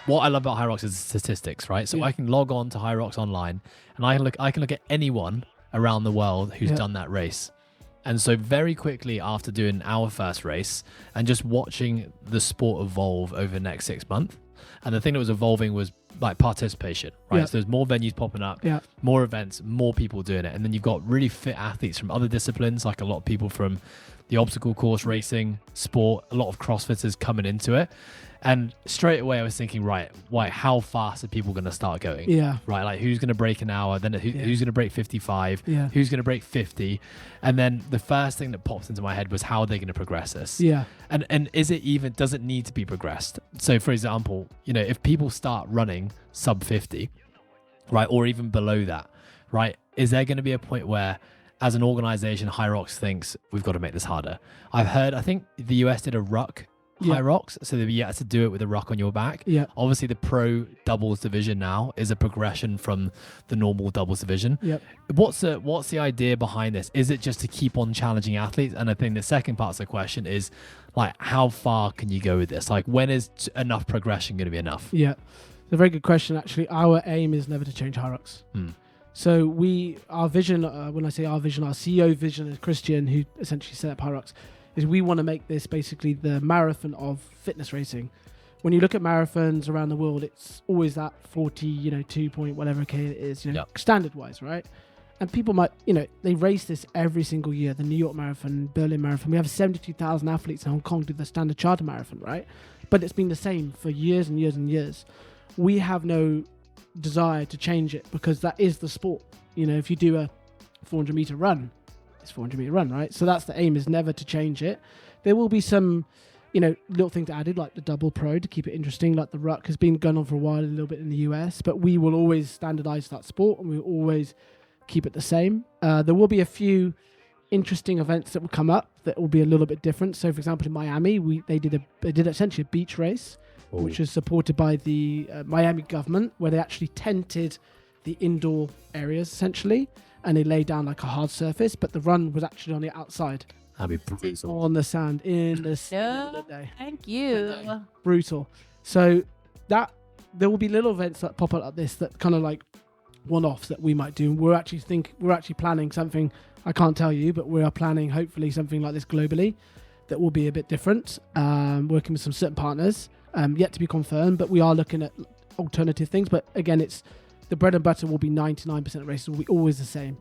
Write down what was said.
what I love about HYROX is statistics, right? So I can log on to HYROX online and I can look at anyone around the world who's done that race. And so very quickly after doing our first race and just watching the sport evolve over the next 6 months, and the thing that was evolving was like participation, right? So there's more venues popping up, more events, more people doing it. And then you've got really fit athletes from other disciplines, like a lot of people from the obstacle course racing, sport, a lot of CrossFitters coming into it. And straight away I was thinking, right, how fast are people going to start going? Right, like who's going to break an hour? Then who's going to break 55? Who's going to break 50? And then the first thing that pops into my head was, how are they going to progress this? And is it even, does it need to be progressed? So for example, you know, if people start running sub 50, right, or even below that, right, is there going to be a point where as an organization, HYROX thinks we've got to make this harder? I think the US did a ruck HYROX, so you had to do it with a ruck on your back. Obviously the pro doubles division now is a progression from the normal doubles division. What's the idea behind this? Is it just to keep on challenging athletes? And I think the second part of the question is, like, how far can you go with this? Like, when is enough progression going to be enough? It's a very good question, actually. Our aim is never to change HYROX. So our vision, when I say our vision, our CEO vision is Christian, who essentially set up HYROX, is we want to make this basically the marathon of fitness racing. When you look at marathons around the world, it's always that 40, 2 point whatever K it is, standard wise, right? And people might, they race this every single year. The New York Marathon, Berlin Marathon. We have 72,000 athletes in Hong Kong do the standard charter marathon, right? But it's been the same for years and years and years. We have no desire to change it because that is the sport. If you do a 400 meter run, it's 400 meter run, right? So that's the aim, is never to change it. There will be some, little things added, like the double pro to keep it interesting, like the ruck has been going on for a while, a little bit in the US, but we will always standardize that sport and we'll always keep it the same. There will be a few interesting events that will come up that will be a little bit different. So for example, in Miami, they did essentially a beach race, which was supported by the Miami government, where they actually tented the indoor areas essentially, and they laid down like a hard surface, but the run was actually on the outside. That'd be brutal. On the sand in the day. Thank you. Brutal. So that there will be little events that pop up like this that kind of like one-offs that we might do. We're actually planning something. I can't tell you, but we are planning hopefully something like this globally that will be a bit different. Working with some certain partners, yet to be confirmed, but we are looking at alternative things. But again, it's the bread and butter will be 99% of races will be always the same.